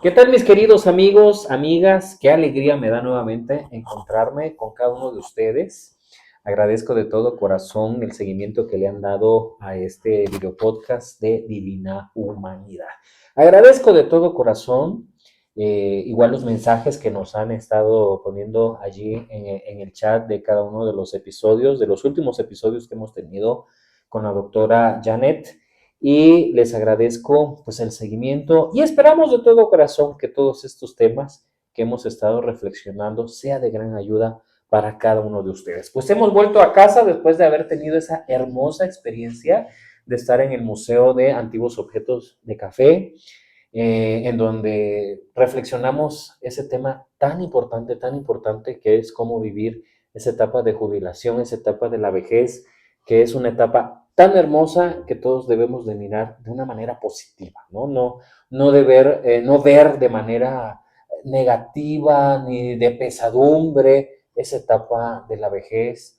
¿Qué tal, mis queridos amigos, amigas? Qué alegría me da nuevamente encontrarme con cada uno de ustedes. Agradezco de todo corazón el seguimiento que le han dado a este video podcast de Divina Humanidad. Agradezco de todo corazón igual los mensajes que nos han estado poniendo allí en el chat de cada uno de los episodios, de los últimos episodios que hemos tenido con la doctora Janet. Y les agradezco pues el seguimiento y esperamos de todo corazón que todos estos temas que hemos estado reflexionando sea de gran ayuda para cada uno de ustedes. Pues hemos vuelto a casa después de haber tenido esa hermosa experiencia de estar en el Museo de Antiguos Objetos de Café, en donde reflexionamos ese tema tan importante que es cómo vivir esa etapa de jubilación, esa etapa de la vejez, que es una etapa tan hermosa que todos debemos de mirar de una manera positiva, ¿no? No ver de manera negativa ni de pesadumbre esa etapa de la vejez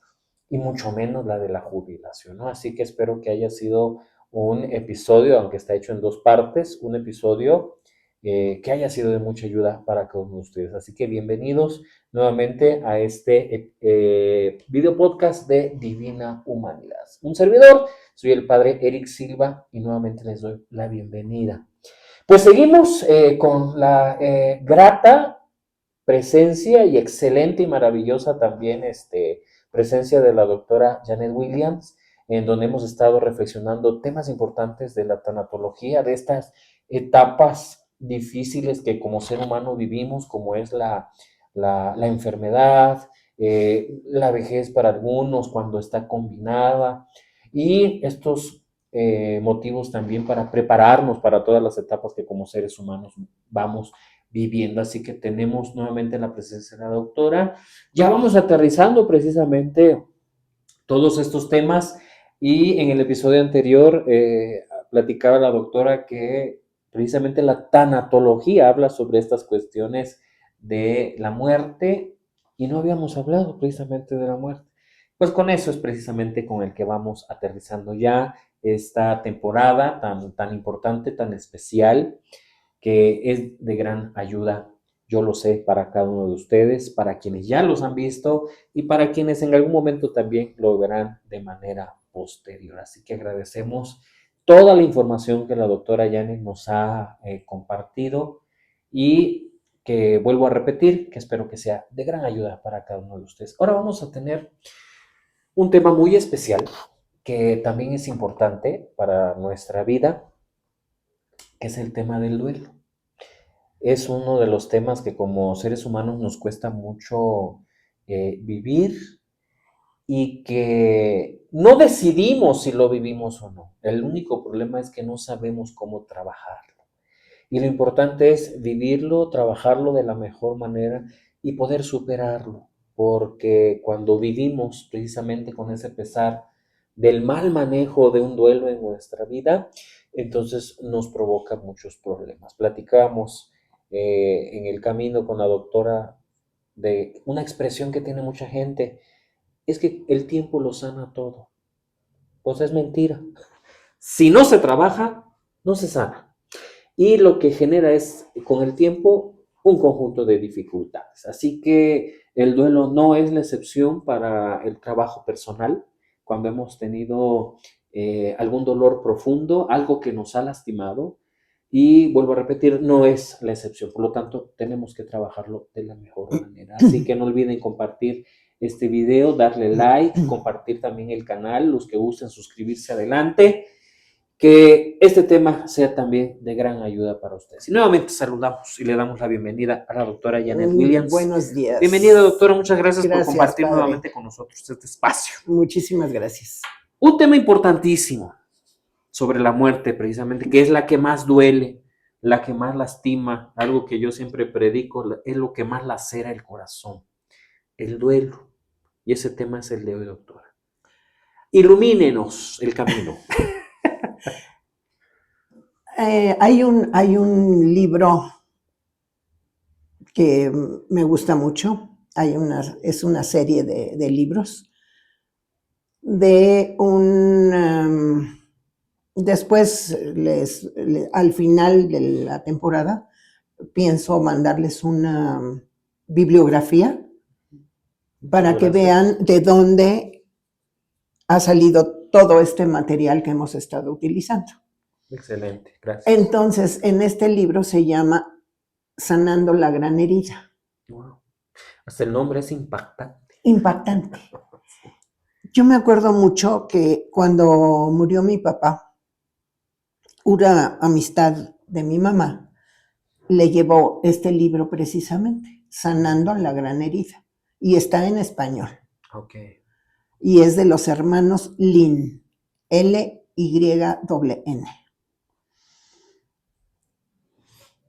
y mucho menos la de la jubilación, ¿no? Así que espero que haya sido un episodio, aunque está hecho en dos partes, un episodio que haya sido de mucha ayuda para cada uno de ustedes. Así que bienvenidos nuevamente a este video podcast de Divina Humanidad. Un servidor, soy el padre Eric Silva y nuevamente les doy la bienvenida. Pues seguimos con la grata presencia y excelente y maravillosa también presencia de la doctora Janet Williams, en donde hemos estado reflexionando temas importantes de la tanatología, de estas etapas difíciles que como ser humano vivimos, como es la enfermedad, la vejez para algunos cuando está combinada, y estos motivos también para prepararnos para todas las etapas que como seres humanos vamos viviendo. Así que tenemos nuevamente la presencia de la doctora. Ya vamos aterrizando precisamente todos estos temas y en el episodio anterior platicaba la doctora que precisamente la tanatología habla sobre estas cuestiones de la muerte y no habíamos hablado precisamente de la muerte. Pues con eso es precisamente con el que vamos aterrizando ya esta temporada tan importante, tan especial, que es de gran ayuda, yo lo sé, para cada uno de ustedes, para quienes ya los han visto y para quienes en algún momento también lo verán de manera posterior. Así que agradecemos toda la información que la doctora Janet nos ha compartido y que vuelvo a repetir, que espero que sea de gran ayuda para cada uno de ustedes. Ahora vamos a tener un tema muy especial que también es importante para nuestra vida, que es el tema del duelo. Es uno de los temas que como seres humanos nos cuesta mucho vivir y que no decidimos si lo vivimos o no. El único problema es que no sabemos cómo trabajarlo. Y lo importante es vivirlo, trabajarlo de la mejor manera y poder superarlo. Porque cuando vivimos precisamente con ese pesar del mal manejo de un duelo en nuestra vida, entonces nos provoca muchos problemas. Platicábamos en el camino con la doctora de una expresión que tiene mucha gente, es que el tiempo lo sana todo. Pues es mentira. Si no se trabaja, no se sana. Y lo que genera es, con el tiempo, un conjunto de dificultades. Así que el duelo no es la excepción para el trabajo personal. Cuando hemos tenido algún dolor profundo, algo que nos ha lastimado, y vuelvo a repetir, no es la excepción. Por lo tanto, tenemos que trabajarlo de la mejor manera. Así que no olviden compartir este video, darle like, compartir también el canal, los que gusten suscribirse, adelante. Que este tema sea también de gran ayuda para ustedes. Y nuevamente saludamos y le damos la bienvenida a la doctora Janet Williams. Buenos días. Bienvenida, doctora, muchas gracias por compartir padre. nuevamente con nosotros este espacio. Muchísimas gracias. Un tema importantísimo sobre la muerte, precisamente, que es la que más duele, la que más lastima, algo que yo siempre predico, es lo que más lacera el corazón, el duelo. Y ese tema es el de hoy, doctora. Ilumínenos el camino. Hay un libro que me gusta mucho. Es una serie de libros de después, al final de la temporada, pienso mandarles una bibliografía para que Gracias. vean de dónde ha salido todo este material que hemos estado utilizando. Excelente, gracias. Entonces, en este libro se llama Sanando la gran herida. Wow. Hasta el nombre es impactante. Impactante. Yo me acuerdo mucho que cuando murió mi papá, una amistad de mi mamá le llevó este libro precisamente, Sanando la gran herida, y está en español. Ok. Y es de los hermanos Lynn, Lynn.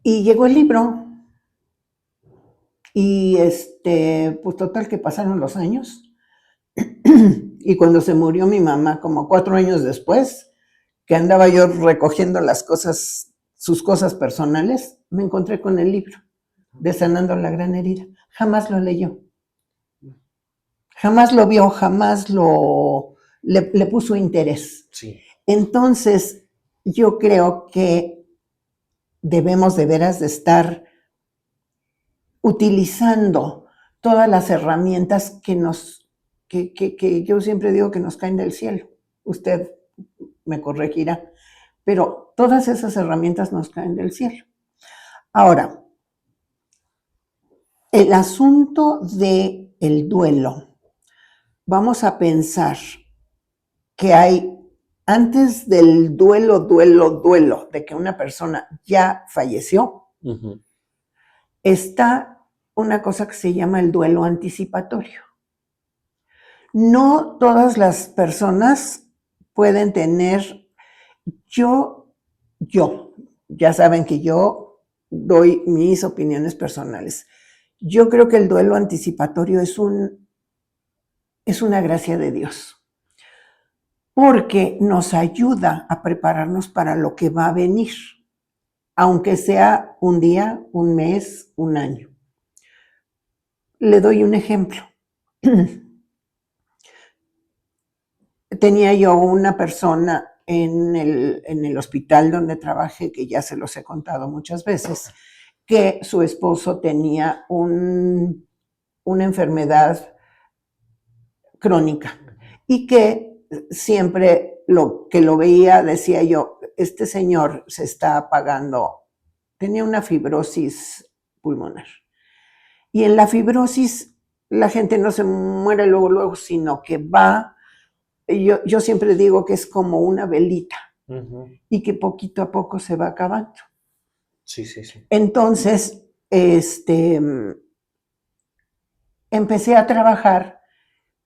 Y llegó el libro, y pues total que pasaron los años, y cuando se murió mi mamá, como 4 años después, que andaba yo recogiendo las cosas, sus cosas personales, me encontré con el libro de Sanando la gran herida. Jamás lo leyó. Jamás lo vio, jamás le puso interés. Sí. Entonces, yo creo que debemos de veras de estar utilizando todas las herramientas que yo siempre digo que nos caen del cielo. Usted me corregirá, pero todas esas herramientas nos caen del cielo. Ahora, el asunto del duelo, vamos a pensar que hay, antes del duelo, de que una persona ya falleció, está una cosa que se llama el duelo anticipatorio. No todas las personas pueden tener, ya saben que yo doy mis opiniones personales. Yo creo que el duelo anticipatorio es una gracia de Dios, porque nos ayuda a prepararnos para lo que va a venir, aunque sea un día, un mes, un año. Le doy un ejemplo. Tenía yo una persona en el hospital donde trabajé, que ya se los he contado muchas veces, que su esposo tenía una enfermedad crónica y que siempre lo veía, decía yo, este señor se está apagando, tenía una fibrosis pulmonar. Y en la fibrosis la gente no se muere luego, sino que va, yo siempre digo que es como una velita y que poquito a poco se va acabando. Sí, sí, sí. Entonces, empecé a trabajar,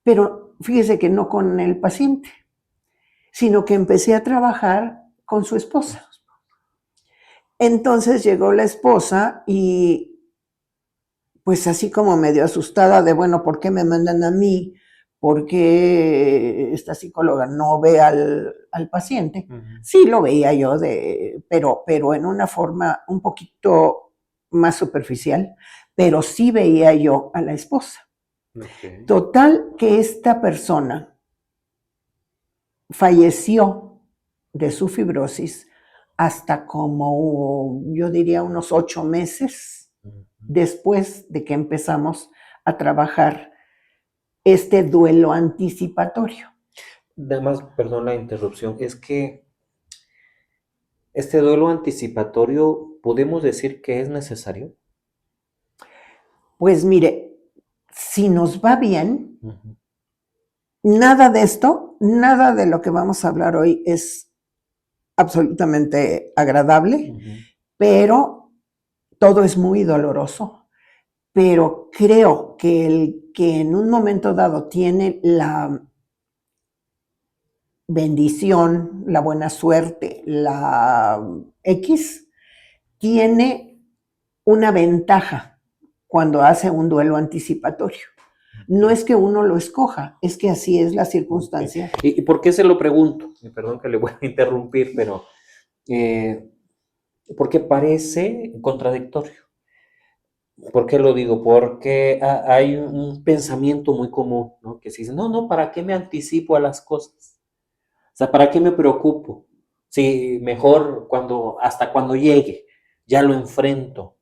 pero fíjese que no con el paciente, sino que empecé a trabajar con su esposa. Entonces llegó la esposa y pues así como medio asustada de, bueno, ¿por qué me mandan a mí? ¿Por qué esta psicóloga no ve al paciente? Sí lo veía yo, pero en una forma un poquito más superficial, pero sí veía yo a la esposa. Okay. Total que esta persona falleció de su fibrosis hasta como, yo diría, unos 8 meses después de que empezamos a trabajar este duelo anticipatorio. Además, perdón la interrupción, es que este duelo anticipatorio, ¿podemos decir que es necesario? Pues mire, si nos va bien, nada de esto, nada de lo que vamos a hablar hoy es absolutamente agradable, pero todo es muy doloroso. Pero creo que el que en un momento dado tiene la bendición, la buena suerte, la X, tiene una ventaja cuando hace un duelo anticipatorio. No es que uno lo escoja, es que así es la circunstancia. ¿Y por qué se lo pregunto? Perdón que le voy a interrumpir, pero porque parece contradictorio. ¿Por qué lo digo? Porque hay un pensamiento muy común, ¿no? Que se dice, no, ¿para qué me anticipo a las cosas? O sea, ¿para qué me preocupo? Sí, mejor hasta cuando llegue, ya lo enfrento.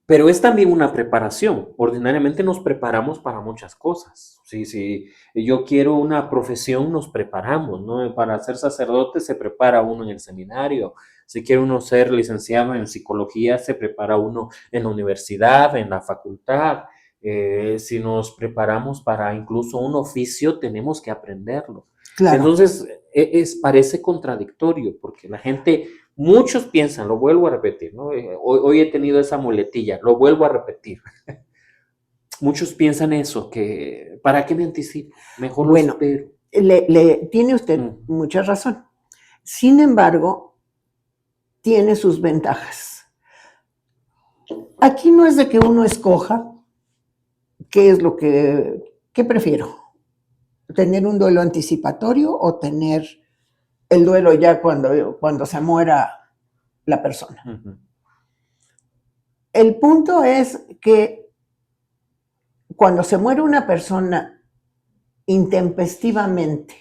Pero es también una preparación. Ordinariamente nos preparamos para muchas cosas. Si yo quiero una profesión, nos preparamos, ¿no? Para ser sacerdote se prepara uno en el seminario. Si quiere uno ser licenciado en psicología, se prepara uno en la universidad, en la facultad. Si nos preparamos para incluso un oficio, tenemos que aprenderlo. Claro. Entonces, parece contradictorio porque la gente, muchos piensan, lo vuelvo a repetir, ¿no? Hoy he tenido esa muletilla, lo vuelvo a repetir. Muchos piensan eso, que ¿para qué me anticipo? Mejor lo Bueno, espero. tiene usted mucha razón. Sin embargo, tiene sus ventajas. Aquí no es de que uno escoja qué es lo qué prefiero, tener un duelo anticipatorio o tener el duelo ya cuando se muera la persona. Ujú. El punto es que cuando se muere una persona intempestivamente,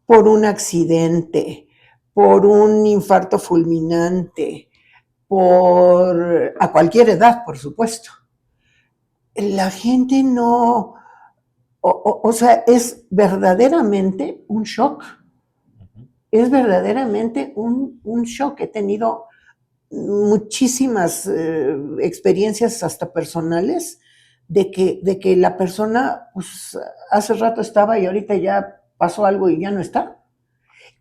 por un accidente, por un infarto fulminante, a cualquier edad, por supuesto, la gente no, o sea, es verdaderamente un shock. Es verdaderamente un shock. He tenido muchísimas experiencias hasta personales de que la persona pues, hace rato estaba y ahorita ya pasó algo y ya no está.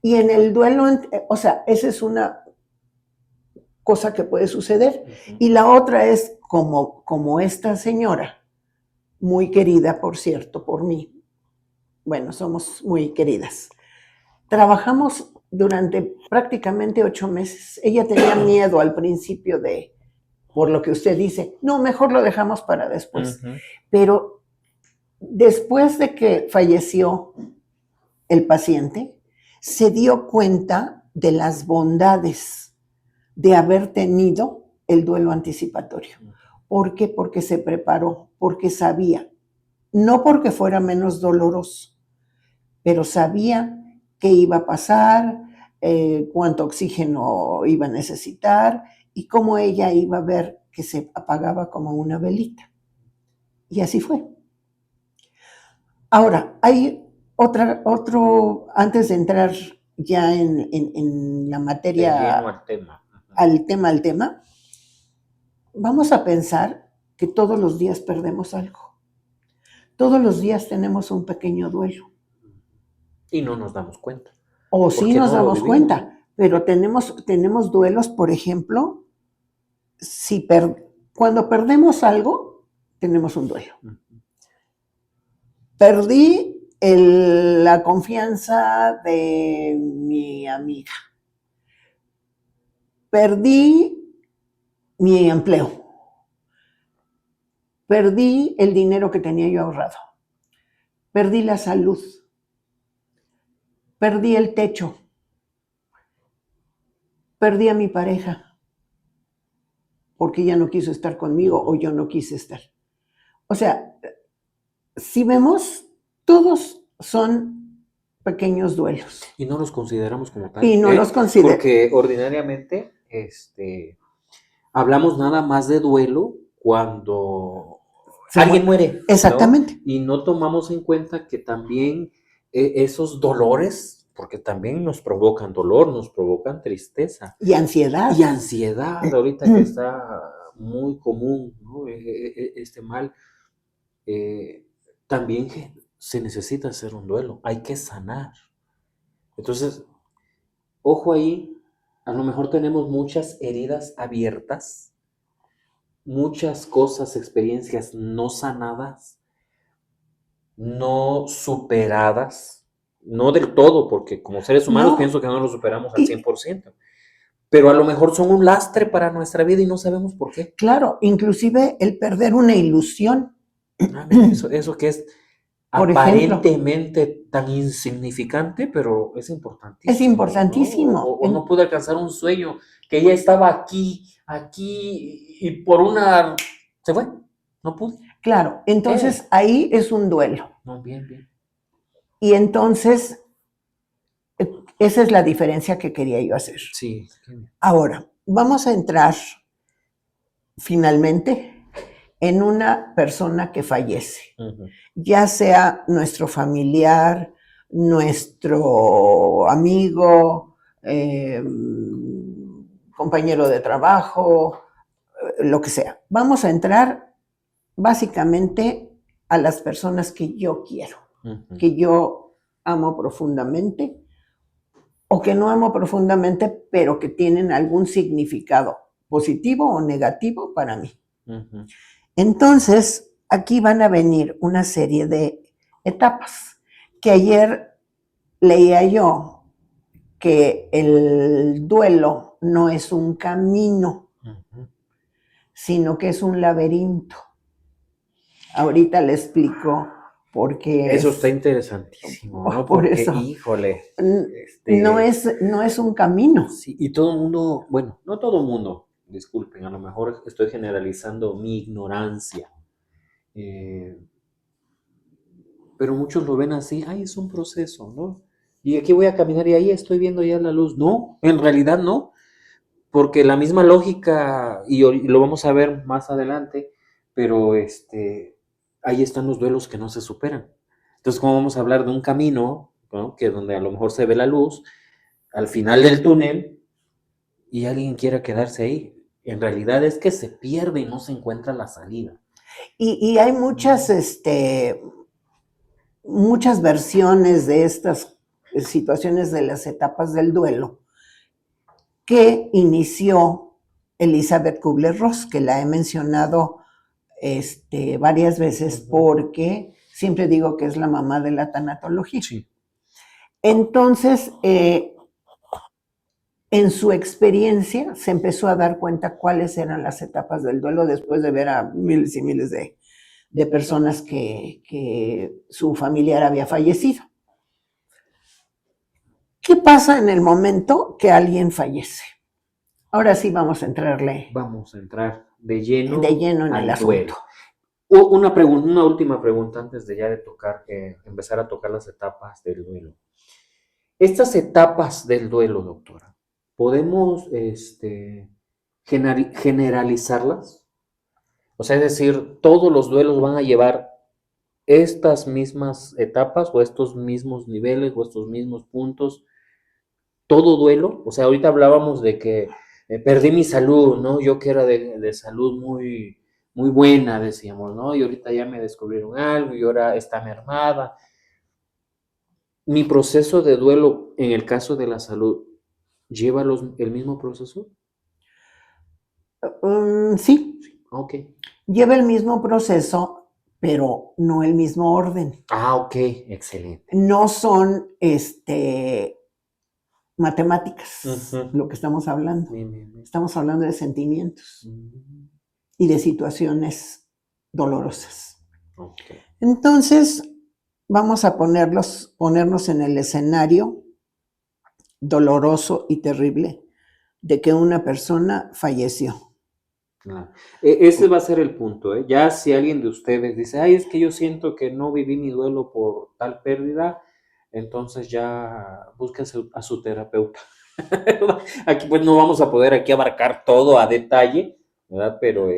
Y en el duelo, o sea, esa es una cosa que puede suceder. Y la otra es como esta señora, muy querida, por cierto, por mí. Bueno, somos muy queridas. Trabajamos durante prácticamente 8 meses. Ella tenía miedo al principio por lo que usted dice, no, mejor lo dejamos para después. Pero después de que falleció el paciente, se dio cuenta de las bondades de haber tenido el duelo anticipatorio. ¿Por qué? Porque se preparó, porque sabía, no porque fuera menos doloroso, pero sabía qué iba a pasar, cuánto oxígeno iba a necesitar y cómo ella iba a ver que se apagaba como una velita. Y así fue. Ahora, hay antes de entrar ya en la materia, al tema, vamos a pensar que todos los días perdemos algo. Todos los días tenemos un pequeño duelo. Y no nos damos cuenta. O sí nos damos cuenta, pero tenemos duelos, por ejemplo, cuando perdemos algo, tenemos un duelo. Perdí la confianza de mi amiga. Perdí mi empleo. Perdí el dinero que tenía yo ahorrado. Perdí la salud. Perdí el techo. Perdí a mi pareja porque ella no quiso estar conmigo o yo no quise estar. O sea, si vemos, todos son pequeños duelos. Y no los consideramos como tal. Y no los consideramos. Porque ordinariamente hablamos nada más de duelo cuando alguien muere. Exactamente. ¿No? Y no tomamos en cuenta que también esos dolores, porque también nos provocan dolor, nos provocan tristeza. Y ansiedad. Y ansiedad, ahorita que está muy común, ¿no? Este mal. También se necesita hacer un duelo, hay que sanar. Entonces, ojo ahí, a lo mejor tenemos muchas heridas abiertas, muchas cosas, experiencias no sanadas, no superadas, no del todo, porque como seres humanos pienso que no lo superamos al 100%, pero a lo mejor son un lastre para nuestra vida y no sabemos por qué. Claro, inclusive el perder una ilusión. Eso que es aparentemente tan insignificante, pero es importantísimo. Es importantísimo. ¿No? O no pude alcanzar un sueño, que ella estaba aquí, y por una... se fue, no pude. Claro, entonces ahí es un duelo. No, bien. Y entonces, esa es la diferencia que quería yo hacer. Sí. Ahora, vamos a entrar finalmente en una persona que fallece, Ujú. ya sea nuestro familiar, nuestro amigo, compañero de trabajo, lo que sea. Vamos a entrar básicamente a las personas que yo quiero, Ujú. que yo amo profundamente o que no amo profundamente, pero que tienen algún significado positivo o negativo para mí. Ujú. Entonces, aquí van a venir una serie de etapas que ayer leía yo que el duelo no es un camino, Ujú. sino que es un laberinto. Ahorita le explico por qué Eso está es, interesantísimo, ¿no? por Porque, eso. híjole, No este, es un camino. sí, y todo el mundo, bueno, no todo el mundo, disculpen, a lo mejor estoy generalizando mi ignorancia, eh, pero muchos lo ven así, ay, es un proceso, ¿no? Y aquí voy a caminar y ahí estoy viendo ya la luz. No, en realidad no, porque la misma lógica, y lo vamos a ver más adelante, pero ahí están los duelos que no se superan. Entonces, ¿cómo vamos a hablar de un camino, ¿no? Que donde a lo mejor se ve la luz, al final del túnel, y alguien quiera quedarse ahí? En realidad es que se pierde y no se encuentra la salida. Y hay muchas versiones de estas situaciones de las etapas del duelo que inició Elizabeth Kubler-Ross, que la he mencionado varias veces porque siempre digo que es la mamá de la tanatología. Sí. Entonces, en su experiencia se empezó a dar cuenta cuáles eran las etapas del duelo después de ver a miles y miles de personas que su familiar había fallecido. ¿Qué pasa en el momento que alguien fallece? Ahora sí vamos a entrarle Vamos a entrar de de lleno lleno en el al asunto. duelo. Una última pregunta antes de ya de tocar, empezar a tocar las etapas del duelo. Estas etapas del duelo, doctora, ¿podemos generalizarlas? O sea, es decir, ¿todos los duelos van a llevar estas mismas etapas o estos mismos niveles o estos mismos puntos? ¿Todo duelo? O sea, ahorita hablábamos de que perdí mi salud, ¿no? Yo que era de salud muy, muy buena, decíamos, ¿no? Y ahorita ya me descubrieron algo y ahora está mermada. Mi proceso de duelo, en el caso de la salud, ¿lleva el mismo proceso? Sí, Ok. lleva el mismo proceso, pero no el mismo orden. Ah, ok, excelente. No son matemáticas Ujú. lo que estamos hablando. Bien, bien, bien. Estamos hablando de sentimientos Mm, y de situaciones dolorosas. ok. Entonces, vamos a ponernos en el escenario doloroso y terrible de que una persona falleció. Claro. Ese va a ser el punto, ¿eh? Ya si alguien de ustedes dice, ay, es que yo siento que no viví mi duelo por tal pérdida, entonces ya búsquese a su terapeuta. Aquí pues no vamos a poder aquí abarcar todo a detalle, ¿verdad? Pero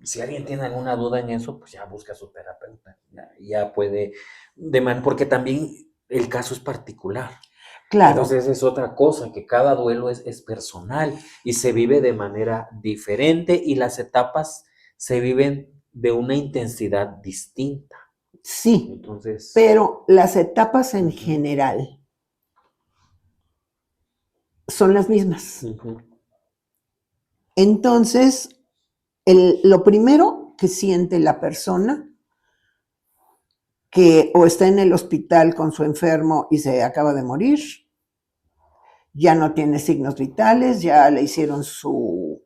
si alguien tiene alguna duda en eso, pues ya busca a su terapeuta. Ya puede, porque también el caso es particular. Claro, Entonces es otra cosa, que cada duelo es personal y se vive de manera diferente y las etapas se viven de una intensidad distinta. sí, Entonces, pero las etapas en ujú, general son las mismas. ujú, Entonces, lo primero que siente la persona que o está en el hospital con su enfermo y se acaba de morir, ya no tiene signos vitales, ya le hicieron su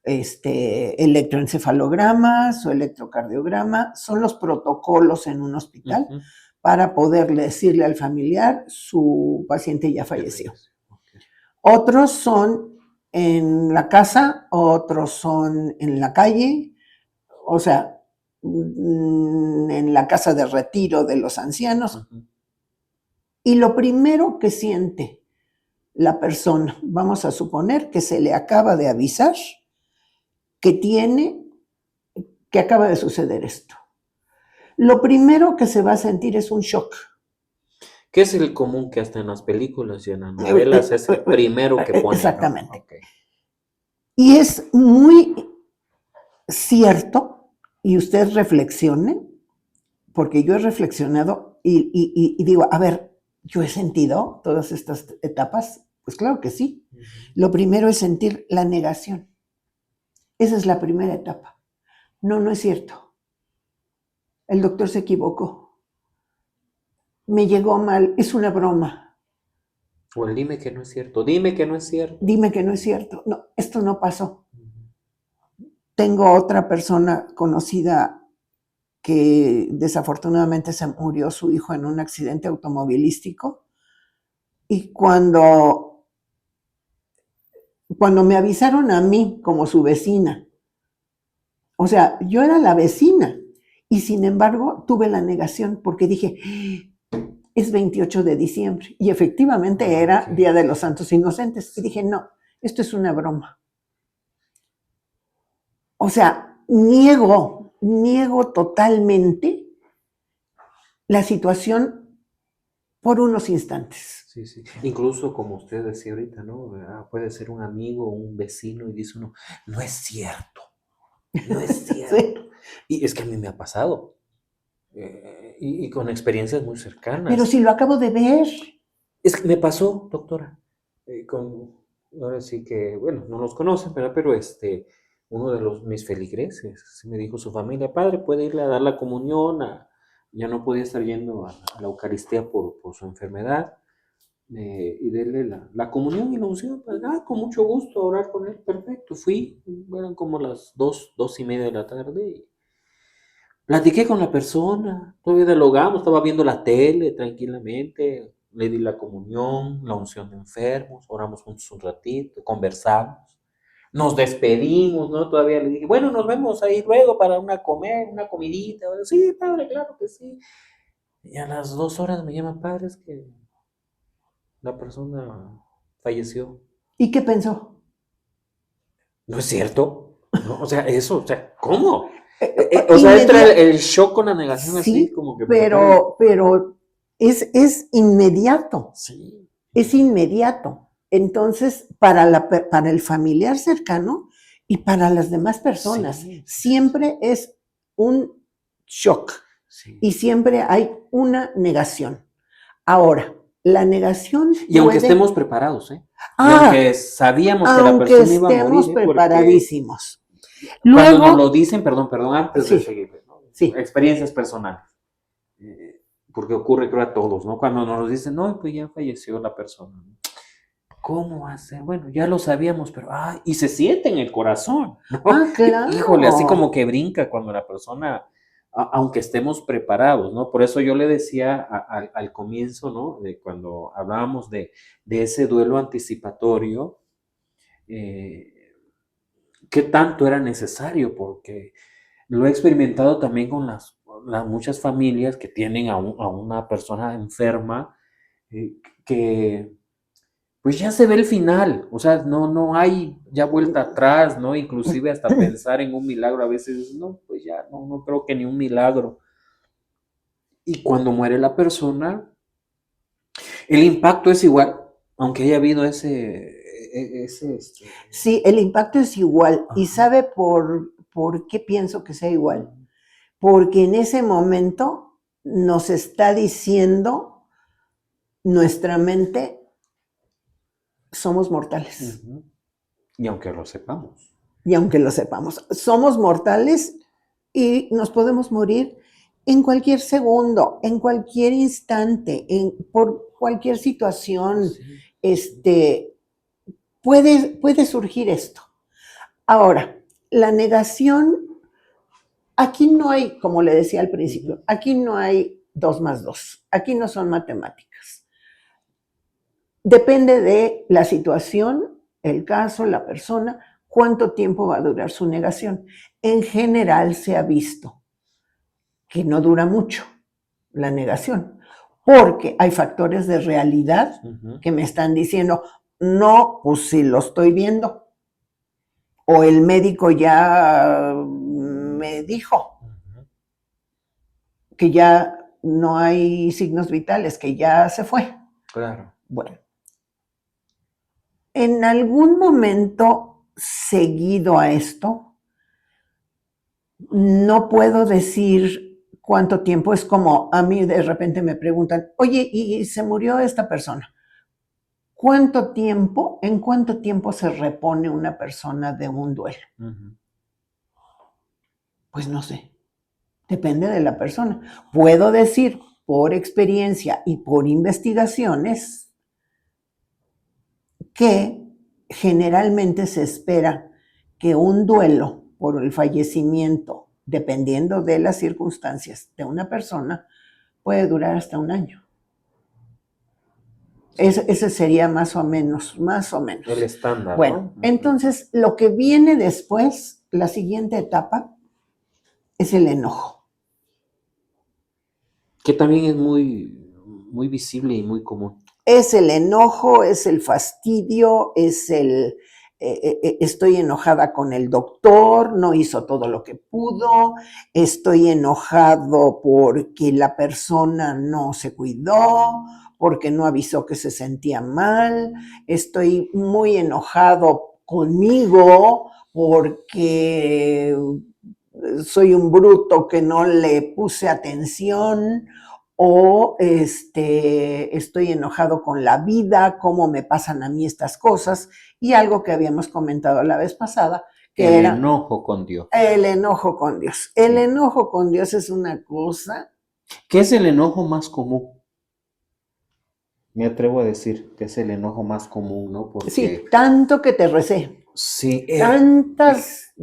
electroencefalograma, su electrocardiograma, son los protocolos en un hospital ujú. para poder decirle al familiar su paciente ya Ya falleció. falleció. Ok. Otros son en la casa, otros son en la calle, o sea, en la casa de retiro de los ancianos. Ujú. Y lo primero que siente la persona, vamos a suponer que se le acaba de avisar que acaba de suceder esto. Lo primero que se va a sentir es un shock. ¿Qué es el común que hasta en las películas y en las novelas es el primero que ponen, exactamente, ¿no? Okay. Y es muy cierto, y usted reflexione, porque yo he reflexionado y digo, a ver, ¿yo he sentido todas estas etapas? Pues claro que sí. Lo primero es sentir la negación. Esa es la primera etapa. No es cierto. El doctor se equivocó. Me llegó mal, es una broma. O el dime que no es cierto, dime que no es cierto. Dime que no es cierto. No, esto no pasó. Tengo otra persona conocida que desafortunadamente se murió su hijo en un accidente automovilístico y cuando me avisaron a mí como su vecina, o sea, yo era la vecina y sin embargo tuve la negación porque dije, es 28 de diciembre y efectivamente era Día de los Santos Inocentes y dije, no, esto es una broma. O sea, niego totalmente la situación por unos instantes. Sí, sí. Incluso como usted decía ahorita, ¿no? Puede ser un amigo o un vecino y dice uno, no es cierto, no es cierto. Sí. Y es que a mí me ha pasado. Y con experiencias muy cercanas. Pero si lo acabo de ver. Es que me pasó, doctora, ahora sí que, bueno, no nos conocen, ¿verdad? Pero uno de mis feligreses me dijo su familia, padre, puede irle a dar la comunión, ya no podía estar yendo a la Eucaristía por su enfermedad, y darle la comunión y la unción, pues, con mucho gusto, orar con él, perfecto, fui, eran como las 2:30 de la tarde, y platiqué con la persona, todavía dialogamos, estaba viendo la tele tranquilamente, le di la comunión, la unción de enfermos, oramos juntos un ratito, conversamos, nos despedimos, ¿no? Todavía le dije, bueno, nos vemos ahí luego para una comidita. Sí, padre, claro que sí. Y a las 2 horas me llama, padre, es que la persona falleció. ¿Y qué pensó? ¿No es cierto? No, o sea, ¿cómo? O sea, entra el shock con la negación sí, así como que... pero es inmediato. Sí. Es inmediato. Entonces, para el familiar cercano y para las demás personas, Sí. siempre es un shock. Sí. Y siempre hay una negación. Ahora, la negación y aunque estemos preparados, ¿eh? Y aunque sabíamos que la aunque persona iba a morir, estemos preparadísimos. Cuando Luego, nos lo dicen, perdón, antes de sí, seguir, ¿no? sí. Experiencias personales. Porque ocurre, creo, a todos, ¿no? Cuando nos dicen, no, pues ya falleció la persona, ¿no? ¿Cómo hacer? Bueno, ya lo sabíamos, pero, y se siente en el corazón, ¿no? Claro. Híjole, así como que brinca cuando la persona, aunque estemos preparados, ¿no? Por eso yo le decía al comienzo, ¿no? De cuando hablábamos de ese duelo anticipatorio, qué tanto era necesario, porque lo he experimentado también con las muchas familias que tienen a una persona enferma, que pues ya se ve el final, o sea, no hay ya vuelta atrás, ¿no? Inclusive hasta pensar en un milagro a veces, no, pues ya no creo que ni un milagro. Y cuando muere la persona, el impacto es igual, aunque haya habido ese Sí, el impacto es igual. ¿Y sabe por qué pienso que sea igual? Porque en ese momento nos está diciendo nuestra mente, somos mortales. Y aunque lo sepamos. Y aunque lo sepamos, somos mortales y nos podemos morir en cualquier segundo, en cualquier instante, por cualquier situación. Sí. Puede surgir esto. Ahora, la negación, aquí no hay, como le decía al principio, aquí no hay 2 más 2, aquí no son matemáticas. Depende de la situación, el caso, la persona, cuánto tiempo va a durar su negación. En general se ha visto que no dura mucho la negación, porque hay factores de realidad que me están diciendo, no, pues si lo estoy viendo. o el médico ya me dijo que ya no hay signos vitales, que ya se fue. Claro. Bueno, en algún momento seguido a esto, no puedo decir cuánto tiempo. Es como a mí de repente me preguntan, oye, ¿y se murió esta persona? ¿Cuánto tiempo, en cuánto tiempo se repone una persona de un duelo? Pues no sé, depende de la persona. Puedo decir por experiencia y por investigaciones que generalmente se espera que un duelo por el fallecimiento, dependiendo de las circunstancias de una persona, puede durar hasta un año. Ese sería más o menos. El estándar, Bueno, ¿no? entonces lo que viene después, la siguiente etapa, es el enojo. Que también es muy visible y muy común. Es el enojo, es el fastidio, es estoy enojada con el doctor, no hizo todo lo que pudo, estoy enojado porque la persona no se cuidó, porque no avisó que se sentía mal, estoy muy enojado conmigo porque soy un bruto que no le puse atención, o estoy enojado con la vida, cómo me pasan a mí estas cosas, y algo que habíamos comentado la vez pasada, que El era enojo con Dios. el enojo con Dios. El enojo con Dios es una cosa. ¿Qué es el enojo más común? Me atrevo a decir que es el enojo más común, ¿no? Porque Sí, tanto que te recé, sí, tantas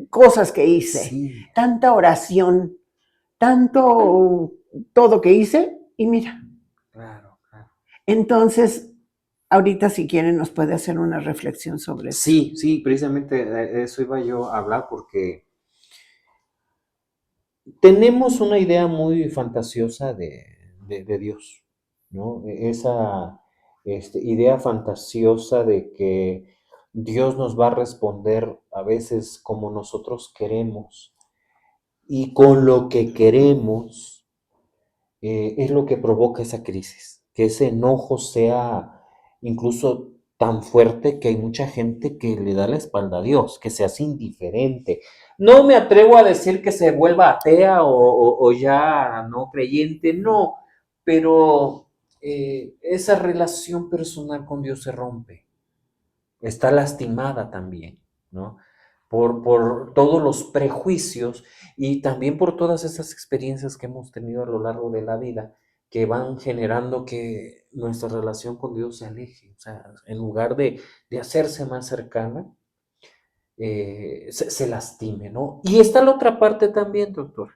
cosas que hice, sí, tanta oración, tanto todo que hice, y mira. claro, claro. Entonces, ahorita si quieren nos puede hacer una reflexión sobre esto. Sí, sí, precisamente de eso iba yo a hablar porque tenemos una idea muy fantasiosa de Dios, ¿no? Esa idea fantasiosa de que Dios nos va a responder a veces como nosotros queremos y con lo que queremos es lo que provoca esa crisis, que ese enojo sea incluso tan fuerte que hay mucha gente que le da la espalda a Dios, que se hace indiferente. No me atrevo a decir que se vuelva atea o ya no creyente, no, pero esa relación personal con Dios se rompe, está lastimada también, ¿no? Por todos los prejuicios y también por todas esas experiencias que hemos tenido a lo largo de la vida que van generando que nuestra relación con Dios se aleje, o sea, en lugar de hacerse más cercana, se lastime, ¿no? Y está la otra parte también, doctor.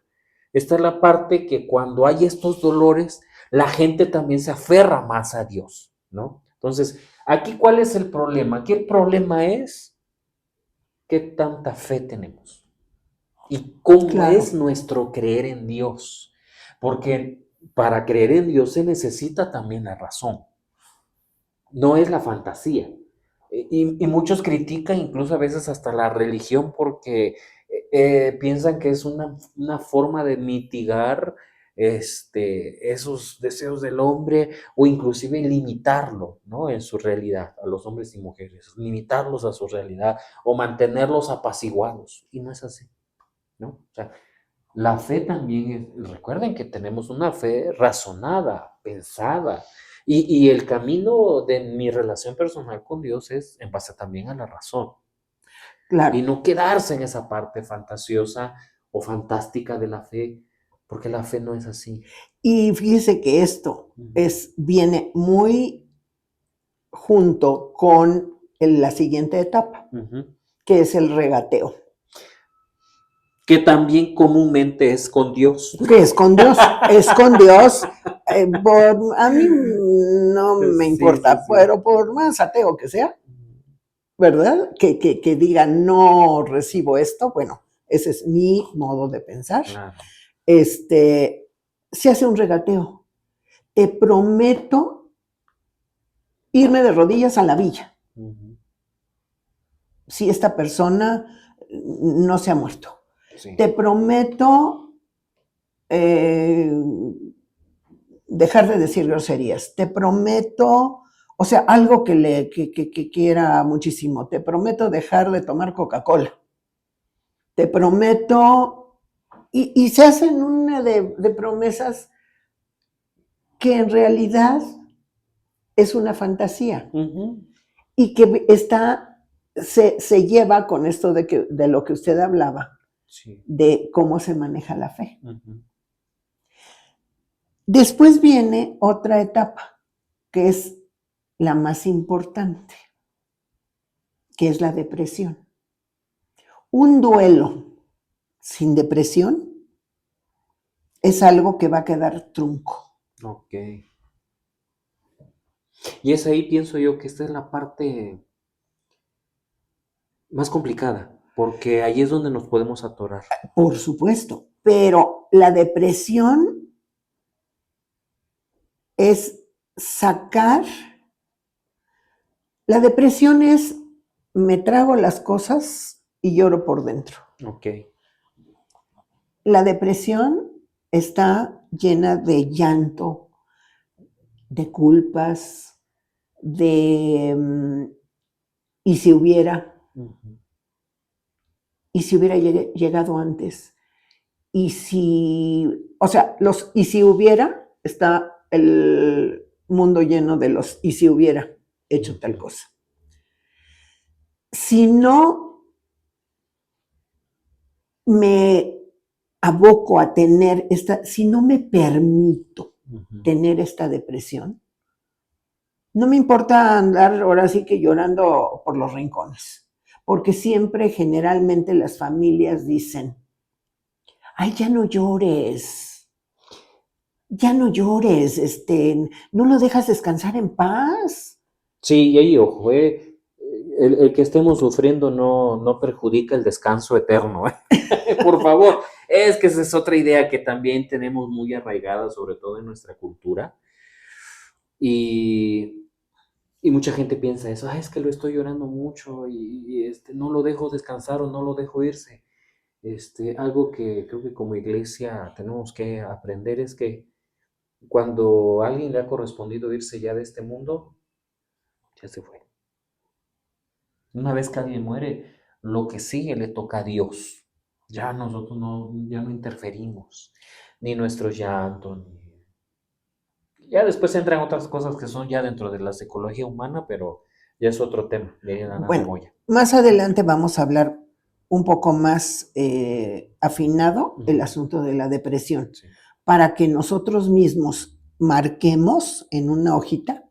Esta es la parte que cuando hay estos dolores, la gente también se aferra más a Dios, ¿no? Entonces, aquí, ¿cuál es el problema? Aquí el problema es qué tanta fe tenemos y cómo Claro, es nuestro creer en Dios. Porque para creer en Dios se necesita también la razón, no es la fantasía. Y muchos critican incluso a veces hasta la religión porque piensan que es una forma de mitigar esos deseos del hombre o inclusive limitarlo, ¿no? En su realidad, a los hombres y mujeres, limitarlos a su realidad o mantenerlos apaciguados. Y no es así, ¿no? O sea, la fe también es, recuerden que tenemos una fe razonada, pensada, y el camino de mi relación personal con Dios es en base también a la razón, y claro. no quedarse en esa parte fantasiosa o fantástica de la fe, porque la fe no es así. Y fíjese que esto viene muy junto con la siguiente etapa, que es el regateo. Que también comúnmente es con Dios. Que es con Dios, es con Dios. A mí no me Sí, sí, importa, sí. pero por más ateo que sea, ¿verdad? Que diga no recibo esto, bueno, ese es mi modo de pensar. Claro. Se hace un regateo. Te prometo irme de rodillas a la villa. si esta persona no se ha muerto. Sí. Te prometo dejar de decir groserías. Te prometo, o sea, algo que quiera muchísimo. Te prometo dejar de tomar Coca-Cola. Te prometo, y se hacen una de promesas que en realidad es una fantasía y que se lleva con esto de lo que usted hablaba, Sí. de cómo se maneja la fe. Después viene otra etapa, que es la más importante, que es la depresión. Un duelo sin depresión es algo que va a quedar trunco. Ok. Y es ahí, pienso yo, que esta es la parte más complicada, porque ahí es donde nos podemos atorar. Por supuesto, pero la depresión es sacar. La depresión es me trago las cosas y lloro por dentro. Ok. La depresión está llena de llanto, de culpas, de y si hubiera, y si hubiera llegado antes, y si, o sea, y si hubiera, está el mundo lleno de los y si hubiera hecho tal cosa. Si no me aboco a tener si no me permito tener esta depresión, no me importa andar ahora sí que llorando por los rincones, porque siempre generalmente las familias dicen, ay, ya no llores, no lo dejas descansar en paz. Sí, y ahí, ojo, el que estemos sufriendo no perjudica el descanso eterno, por favor. Es que esa es otra idea que también tenemos muy arraigada, sobre todo en nuestra cultura. Y mucha gente piensa eso, es que lo estoy llorando mucho y no lo dejo descansar o no lo dejo irse. Algo que creo que como iglesia tenemos que aprender es que cuando a alguien le ha correspondido irse ya de este mundo, ya se fue. Una vez que alguien muere, lo que sigue le toca a Dios. Ya nosotros ya no interferimos, ni nuestro llanto, ni... Ya después entran otras cosas que son ya dentro de la psicología humana, pero ya es otro tema, de la Bueno, cebolla. más adelante vamos a hablar un poco más afinado el asunto de la depresión, Sí. para que nosotros mismos marquemos en una hojita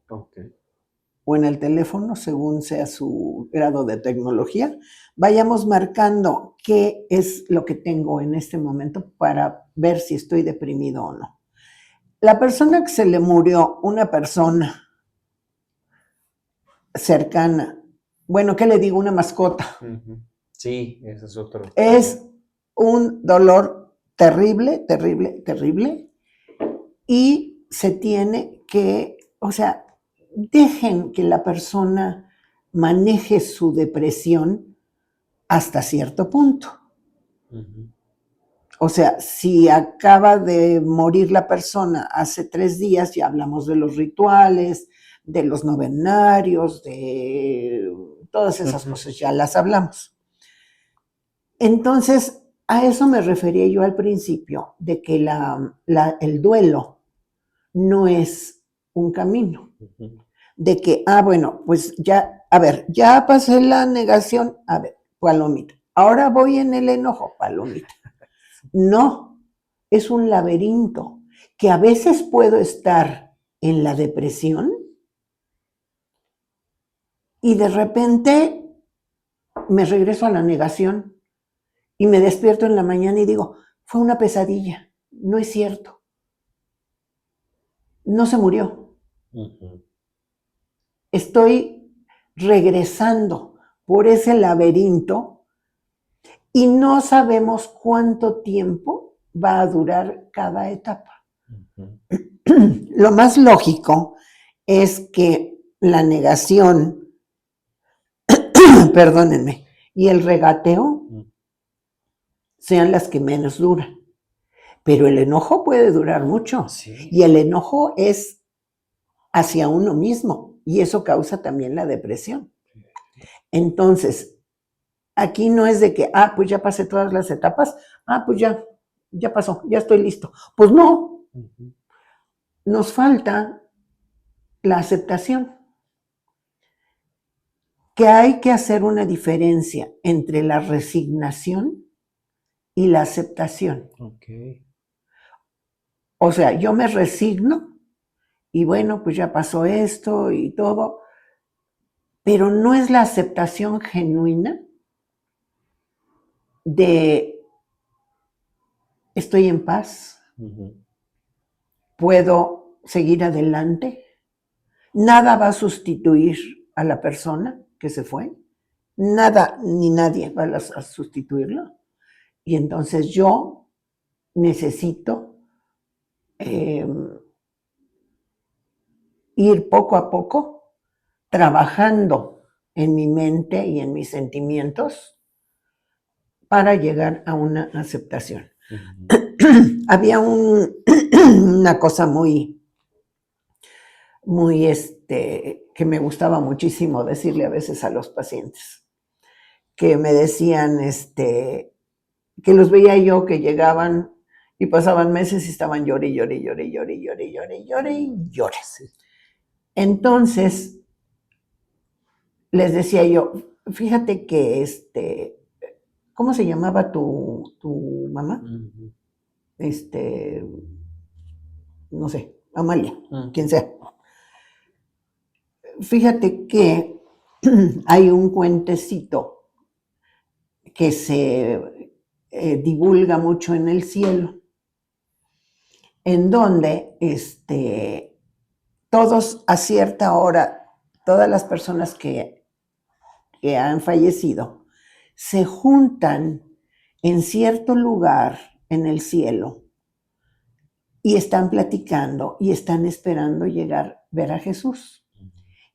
o en el teléfono, según sea su grado de tecnología, vayamos marcando qué es lo que tengo en este momento para ver si estoy deprimido o no. La persona que se le murió, una persona cercana, bueno, ¿qué le digo? Una mascota. Sí, ese es otro. Es un dolor terrible, terrible, terrible. Y se tiene que, o sea, dejen que la persona maneje su depresión hasta cierto punto. O sea, si acaba de morir la persona hace 3 días, ya hablamos de los rituales, de los novenarios, de todas esas cosas, ya las hablamos. Entonces, a eso me refería yo al principio, de que el duelo no es un camino. De que, bueno, pues ya, a ver, ya pasé la negación, a ver, palomita. Ahora voy en el enojo, palomita. No, es un laberinto que a veces puedo estar en la depresión y de repente me regreso a la negación y me despierto en la mañana y digo, fue una pesadilla, no es cierto. No se murió. Estoy regresando por ese laberinto y no sabemos cuánto tiempo va a durar cada etapa. Lo más lógico es que la negación perdónenme, y el regateo sean las que menos duran. Pero el enojo puede durar mucho. Sí. Y el enojo es hacia uno mismo. Y eso causa también la depresión. Entonces, aquí no es de que, pues ya pasé todas las etapas. Pues ya pasó, ya estoy listo. Pues no. Nos falta la aceptación. Que hay que hacer una diferencia entre la resignación y la aceptación. Okay. O sea, yo me resigno y bueno, pues ya pasó esto y todo, pero no es la aceptación genuina de estoy en paz, puedo seguir adelante, nada va a sustituir a la persona que se fue, nada ni nadie va a sustituirlo, y entonces yo necesito ir poco a poco trabajando en mi mente y en mis sentimientos para llegar a una aceptación. Había una cosa muy que me gustaba muchísimo decirle a veces a los pacientes, que me decían que los veía yo que llegaban y pasaban meses y estaban llore. Entonces, les decía yo, fíjate que ¿cómo se llamaba tu mamá? No sé, Amalia, quien sea. Fíjate que hay un cuentecito que se divulga mucho en el cielo, en donde todos a cierta hora, todas las personas que han fallecido, se juntan en cierto lugar en el cielo y están platicando y están esperando ver a Jesús.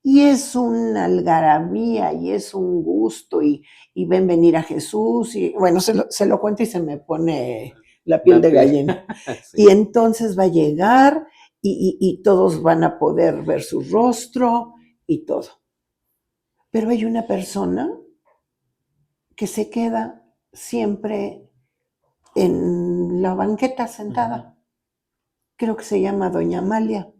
Y es una algarabía y es un gusto y ven venir a Jesús y bueno, se lo cuento y se me pone la piel de gallina. Sí. Y entonces va a llegar y todos van a poder ver su rostro y todo. Pero hay una persona que se queda siempre en la banqueta sentada. Creo que se llama Doña Amalia.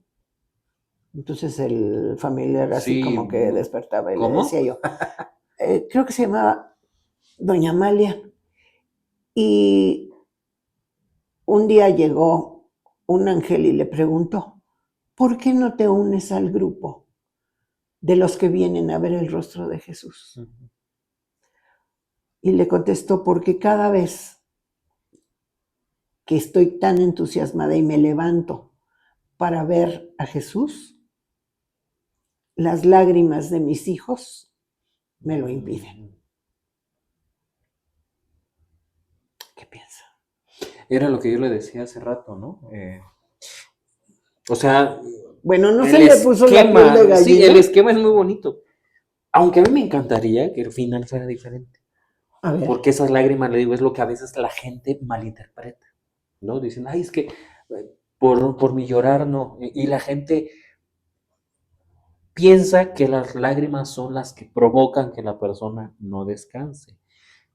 Entonces el familiar así como que despertaba y le decía yo, creo que se llamaba Doña Amalia. Y un día llegó un ángel y le preguntó, ¿por qué no te unes al grupo de los que vienen a ver el rostro de Jesús? Y le contestó, porque cada vez que estoy tan entusiasmada y me levanto para ver a Jesús, las lágrimas de mis hijos me lo impiden. ¿Qué piensa? Era lo que yo le decía hace rato, ¿no? O sea, bueno, no se le puso la piel de gallina. Sí, el esquema es muy bonito. Aunque a mí me encantaría que el final fuera diferente. A ver. Porque esas lágrimas, le digo, es lo que a veces la gente malinterpreta, ¿no? Dicen, es que por mi llorar no. Y la gente piensa que las lágrimas son las que provocan que la persona no descanse.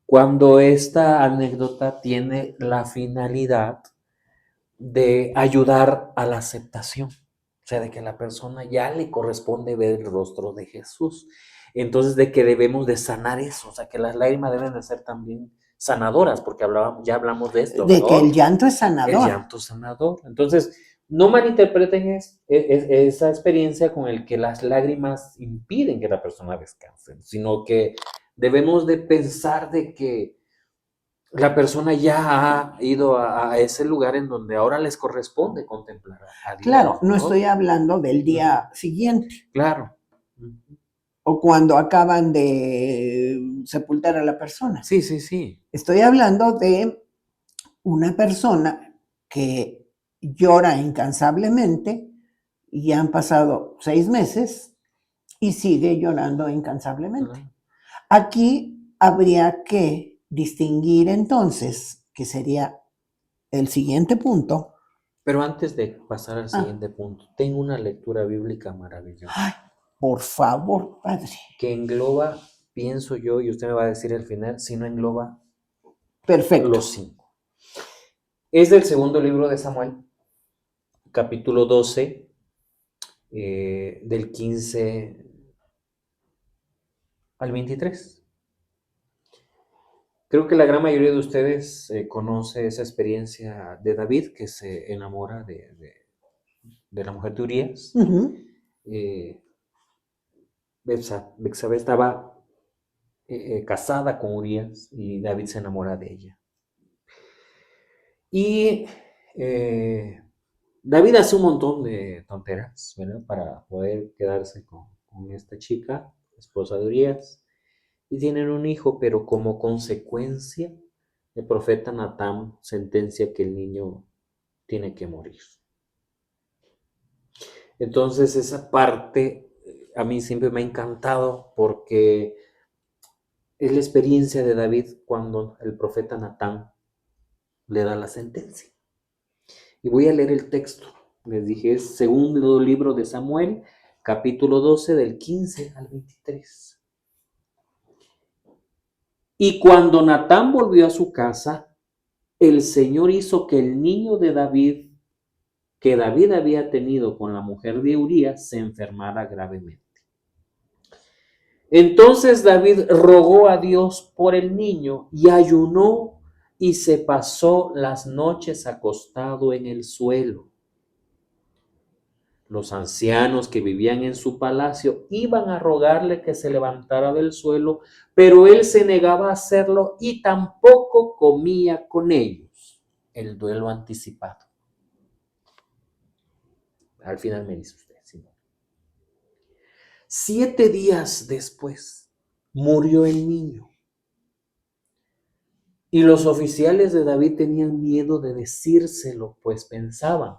Cuando esta anécdota tiene la finalidad de ayudar a la aceptación, o sea, de que a la persona ya le corresponde ver el rostro de Jesús. Entonces, de que debemos de sanar eso, o sea, que las lágrimas deben de ser también sanadoras, porque ya hablamos de esto. De ¿no? que el llanto es sanador. El llanto es sanador. Entonces, no malinterpreten esa experiencia con el que las lágrimas impiden que la persona descanse, sino que debemos de pensar de que la persona ya ha ido a ese lugar en donde ahora les corresponde contemplar a Dios. Claro, no estoy hablando del día siguiente. Claro. O cuando acaban de sepultar a la persona. Sí. Estoy hablando de una persona que llora incansablemente y ya han pasado 6 meses y sigue llorando incansablemente. Aquí habría que distinguir entonces, que sería el siguiente punto. Pero antes de pasar al Ah. siguiente punto, tengo una lectura bíblica maravillosa Ay, por favor, padre. que engloba, pienso yo, y usted me va a decir al final, si no engloba Perfecto. los 5. Es del segundo libro de Samuel, capítulo 12, del 15 al 23. Creo que la gran mayoría de ustedes conoce esa experiencia de David, que se enamora de la mujer de Urías. Ujú. Betsabé estaba casada con Urías y David se enamora de ella. Y David hace un montón de tonteras, ¿verdad? Para poder quedarse con esta chica, esposa de Urías, y tienen un hijo, pero como consecuencia, el profeta Natán sentencia que el niño tiene que morir. Entonces esa parte a mí siempre me ha encantado porque es la experiencia de David cuando el profeta Natán le da la sentencia. Y voy a leer el texto. Les dije, es segundo libro de Samuel, capítulo 12, del 15 al 23. Y cuando Natán volvió a su casa, el Señor hizo que el niño de David, que David había tenido con la mujer de Urías, se enfermara gravemente. Entonces David rogó a Dios por el niño y ayunó y se pasó las noches acostado en el suelo. Los ancianos que vivían en su palacio iban a rogarle que se levantara del suelo, pero él se negaba a hacerlo y tampoco comía con ellos. El duelo anticipado. Al final me dice usted, ¿sí? 7 días después murió el niño. Y los oficiales de David tenían miedo de decírselo, pues pensaban,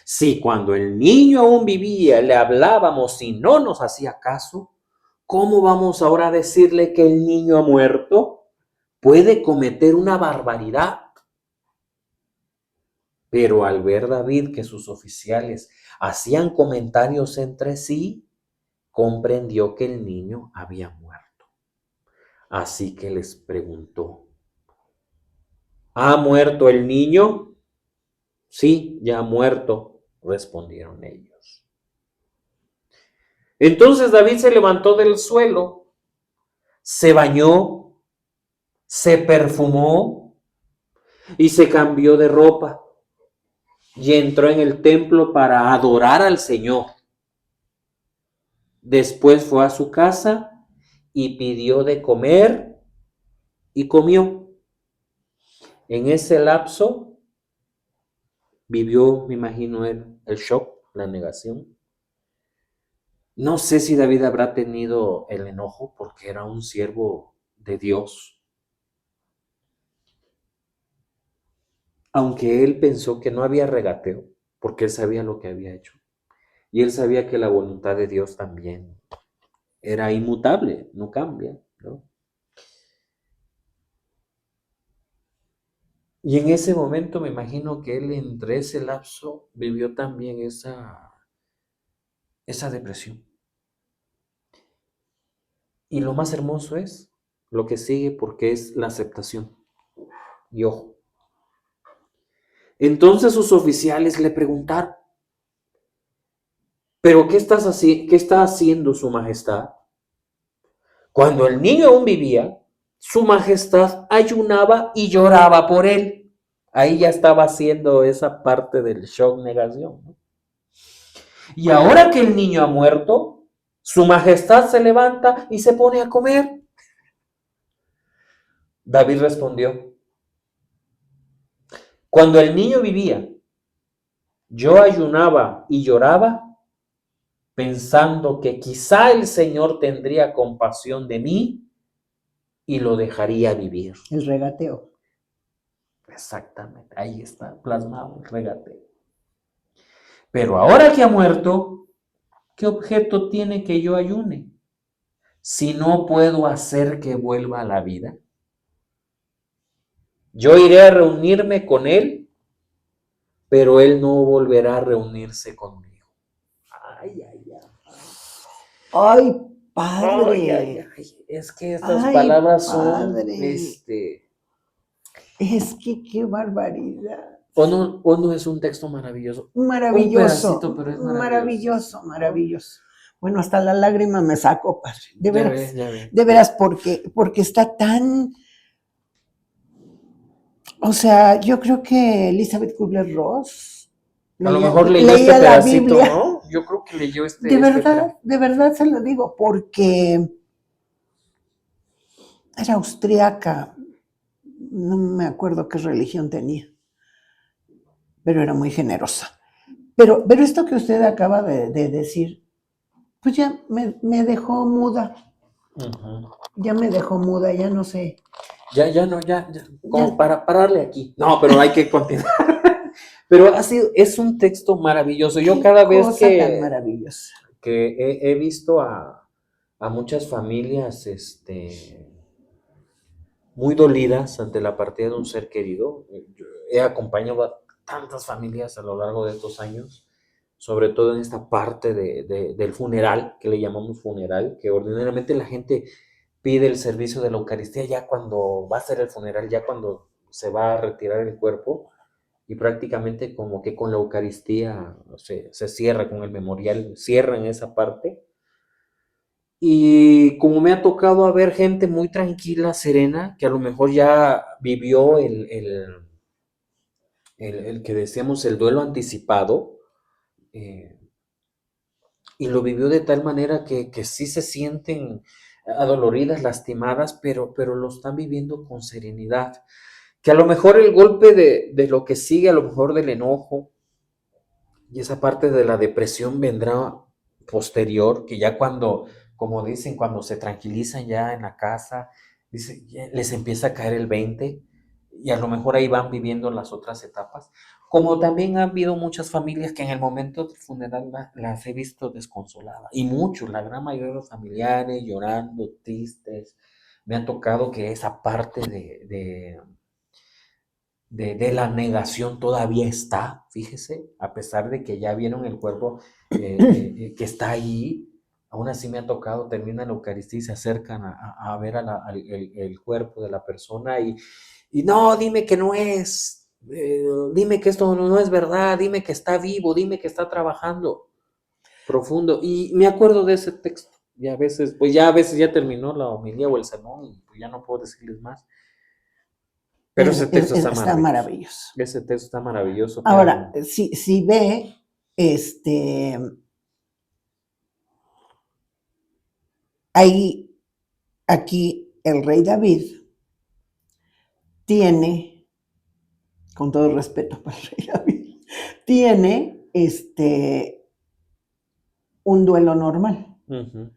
si cuando el niño aún vivía le hablábamos y no nos hacía caso, ¿cómo vamos ahora a decirle que el niño ha muerto? Puede cometer una barbaridad. Pero al ver David que sus oficiales hacían comentarios entre sí, comprendió que el niño había muerto. Así que les preguntó, ¿ha muerto el niño? Sí, ya ha muerto, respondieron ellos. Entonces David se levantó del suelo, se bañó, se perfumó y se cambió de ropa y entró en el templo para adorar al Señor. Después fue a su casa y pidió de comer y comió. En ese lapso vivió, me imagino, el shock, la negación. No sé si David habrá tenido el enojo porque era un siervo de Dios, aunque él pensó que no había regateo, porque él sabía lo que había hecho. Y él sabía que la voluntad de Dios también era inmutable, no cambia, ¿no? Y en ese momento me imagino que él entre ese lapso vivió también esa depresión. Y lo más hermoso es lo que sigue porque es la aceptación. Y ojo. Entonces sus oficiales le preguntaron, ¿pero qué está haciendo su majestad? Cuando el niño aún vivía, su majestad ayunaba y lloraba por él. Ahí ya estaba haciendo esa parte del shock negación, ¿no? Y ahora que el niño ha muerto, su majestad se levanta y se pone a comer. David respondió, cuando el niño vivía, yo ayunaba y lloraba pensando que quizá el Señor tendría compasión de mí y lo dejaría vivir. El regateo. Exactamente, ahí está plasmado el regateo. Pero ahora que ha muerto, ¿qué objeto tiene que yo ayune? si no puedo hacer que vuelva a la vida? Yo iré a reunirme con él, pero él no volverá a reunirse conmigo. Ay, ay, ay. Ay, Ay, ay, padre. ay. Es que estas Ay, palabras son, padre. Es que qué barbaridad. o no es un texto maravilloso. Un pedacito, Maravilloso, pero es maravilloso, maravillosísimo, ¿no? maravilloso. Bueno, hasta la lágrima me sacó, padre. Ya ves. De veras, porque está tan, o sea, yo creo que Elizabeth Kubler-Ross A lo mejor leyó este leía la pedacito, Biblia. ¿no? Yo creo que leyó este De verdad se lo digo, porque era austriaca, no me acuerdo qué religión tenía, pero era muy generosa. Pero esto que usted acaba de decir, pues ya me dejó muda. Uh-huh. Ya me dejó muda, ya no sé. Ya, como para pararle aquí. No, pero hay que continuar. Pero es un texto maravilloso. Yo cada vez Cosa tan maravillosa. que he visto a muchas familias muy dolidas ante la partida de un ser querido, yo he acompañado a tantas familias a lo largo de estos años, sobre todo en esta parte del funeral, que le llamamos funeral, que ordinariamente la gente pide el servicio de la Eucaristía ya cuando va a ser el funeral, ya cuando se va a retirar el cuerpo, y prácticamente como que con la Eucaristía se cierra, con el memorial, cierran esa parte. Y como me ha tocado a ver gente muy tranquila, serena, que a lo mejor ya vivió el que decíamos el duelo anticipado, eh, y lo vivió de tal manera que sí se sienten adoloridas, lastimadas, pero lo están viviendo con serenidad. Que a lo mejor el golpe de lo que sigue, a lo mejor del enojo y esa parte de la depresión vendrá posterior, que ya cuando, como dicen, cuando se tranquilizan ya en la casa, dice, les empieza a caer el 20 y a lo mejor ahí van viviendo las otras etapas. Como también ha habido muchas familias que en el momento del funeral las he visto desconsoladas. Y muchos, la gran mayoría de los familiares llorando, tristes. Me ha tocado que esa parte de la negación todavía está, fíjese, a pesar de que ya vieron el cuerpo que está ahí, aún así me ha tocado, terminan la Eucaristía y se acercan a ver el cuerpo de la persona y no, dime que no es, dime que esto no es verdad, dime que está vivo, dime que está trabajando profundo. Y me acuerdo de ese texto, y a veces ya terminó la homilía o el sermón y pues ya no puedo decirles más. Pero ese texto está Está maravilloso. maravilloso. Ese texto está maravilloso. Ahora, si ve, hay aquí el rey David tiene, con todo respeto para el rey David, tiene un duelo normal, Uh-huh.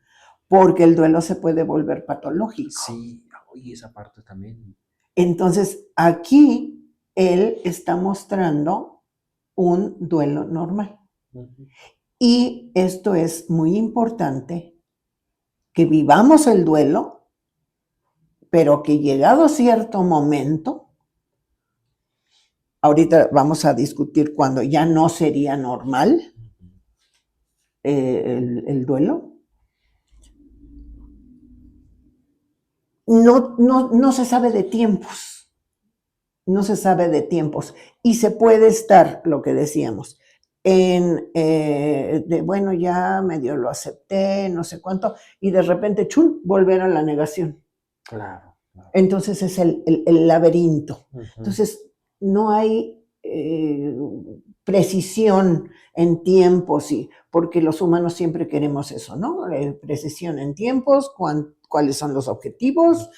porque el duelo se puede volver patológico. Sí, y esa parte también. Entonces, aquí él está mostrando un duelo normal. Uh-huh. Y esto es muy importante, que vivamos el duelo, pero que llegado cierto momento, ahorita vamos a discutir cuando ya no sería normal el duelo, no se sabe de tiempos, no se sabe de tiempos, y se puede estar, lo que decíamos, bueno, ya medio lo acepté, no sé cuánto, y de repente, chun, volver a la negación. Claro. Entonces es el laberinto. Uh-huh. Entonces no hay precisión en tiempos, porque los humanos siempre queremos eso, ¿no? Precisión en tiempos, cuáles son los objetivos,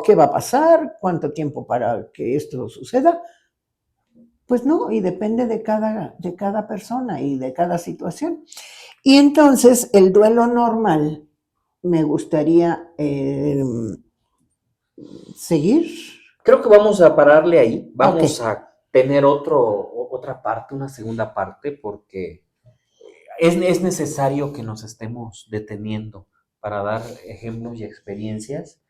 qué va a pasar, cuánto tiempo para que esto suceda. Pues no, y depende de cada persona y de cada situación. Y entonces el duelo normal, me gustaría seguir. Creo que vamos a pararle ahí. Vamos Okay. a tener otra parte, una segunda parte, porque es necesario que nos estemos deteniendo para dar ejemplos y experiencias,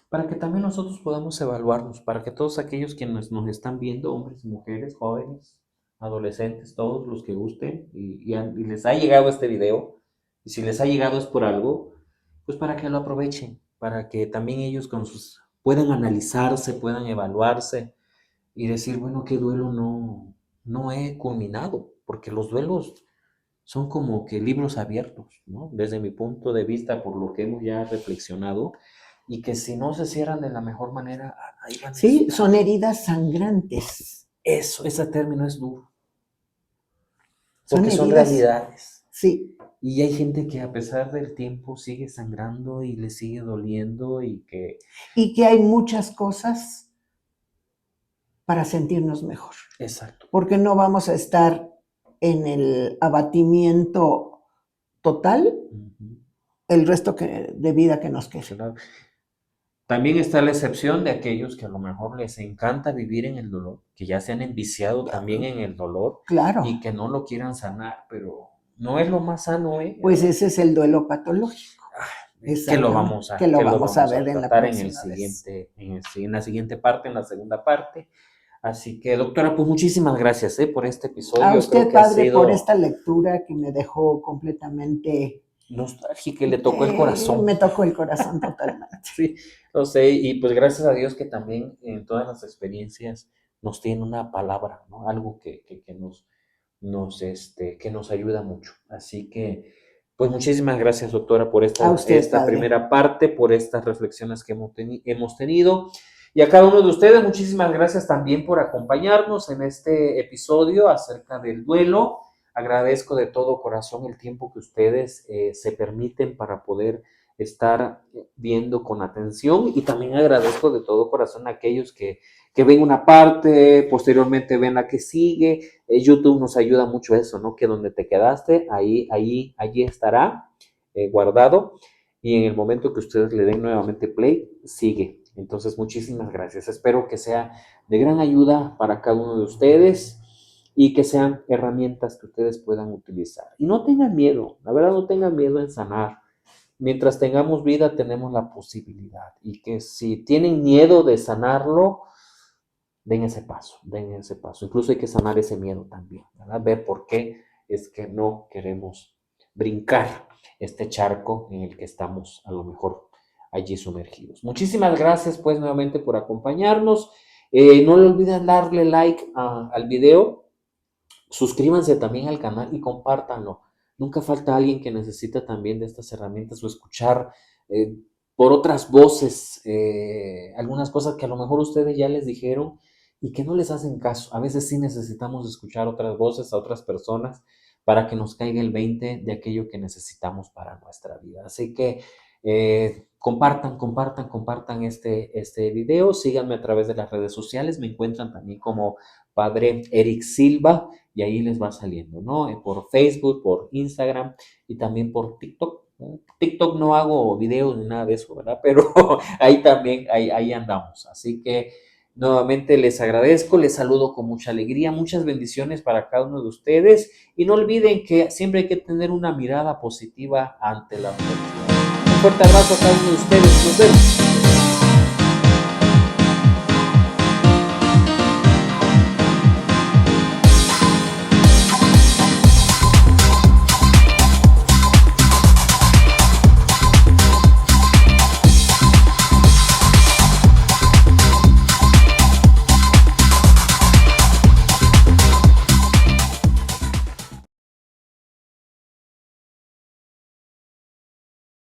para que también nosotros podamos evaluarnos, para que todos aquellos que nos están viendo, hombres y mujeres, jóvenes, adolescentes, todos los que gusten y les ha llegado este video, y si les ha llegado es por algo, pues para que lo aprovechen, para que también ellos puedan analizarse, puedan evaluarse y decir, bueno, qué duelo no he culminado, porque los duelos son como que libros abiertos, ¿no? Desde mi punto de vista, por lo que hemos ya reflexionado, y que si no se cierran de la mejor manera, ahí van a Sí, estar. son heridas sangrantes. Eso, ese término es duro, Son porque son heridas, realidades. sí, Y hay gente que a pesar del tiempo sigue sangrando y le sigue doliendo y que hay muchas cosas para sentirnos mejor, Exacto. porque no vamos a estar en el abatimiento total Ujú. el resto de vida que nos quede. Claro. También está la excepción de aquellos que a lo mejor les encanta vivir en el dolor, que ya se han enviciado también en el dolor Claro, y que no lo quieran sanar, pero no es lo más sano, pues ese es el duelo patológico. que lo vamos a ver en la tratar en el próxima vez. en la siguiente parte, en la segunda parte. Así que, doctora, pues muchísimas gracias por este episodio. A usted, creo que ha padre, por sido esta lectura que me dejó completamente nostálgica y le tocó el corazón. me tocó el corazón totalmente. Sí, lo sé, y pues gracias a Dios que también en todas las experiencias nos tiene una palabra, ¿no? Algo que nos ayuda mucho. Así que, pues muchísimas gracias, doctora, por A usted, esta padre. primera parte, por estas reflexiones que hemos tenido. Y a cada uno de ustedes, muchísimas gracias también por acompañarnos en este episodio acerca del duelo. Agradezco de todo corazón el tiempo que ustedes se permiten para poder estar viendo con atención, y también agradezco de todo corazón a aquellos que ven una parte, posteriormente ven la que sigue. YouTube nos ayuda mucho a eso, ¿no? Que donde te quedaste, allí estará guardado, y en el momento que ustedes le den nuevamente play, sigue. Entonces, muchísimas gracias. Espero que sea de gran ayuda para cada uno de ustedes y que sean herramientas que ustedes puedan utilizar. Y no tengan miedo, la verdad, no tengan miedo en sanar. Mientras tengamos vida, tenemos la posibilidad. Y que si tienen miedo de sanarlo, den ese paso, den ese paso. Incluso hay que sanar ese miedo también, ¿verdad? Ver por qué es que no queremos brincar este charco en el que estamos a lo mejor allí sumergidos. Muchísimas gracias pues nuevamente por acompañarnos. No le olviden darle like al video, suscríbanse también al canal y compártanlo. Nunca falta alguien que necesita también de estas herramientas o escuchar por otras voces algunas cosas que a lo mejor ustedes ya les dijeron y que no les hacen caso. A veces sí necesitamos escuchar otras voces, a otras personas, para que nos caiga el 20 de aquello que necesitamos para nuestra vida. Así que compartan este video. Síganme a través de las redes sociales. Me encuentran también como Padre Eric Silva, y ahí les va saliendo, ¿no? Por Facebook, por Instagram y también por TikTok. TikTok no hago videos ni nada de eso, ¿verdad? Pero ahí también, ahí andamos. Así que nuevamente les agradezco, les saludo con mucha alegría, muchas bendiciones para cada uno de ustedes, y no olviden que siempre hay que tener una mirada positiva ante la adversidad. Un fuerte abrazo a cada uno de ustedes, nos vemos.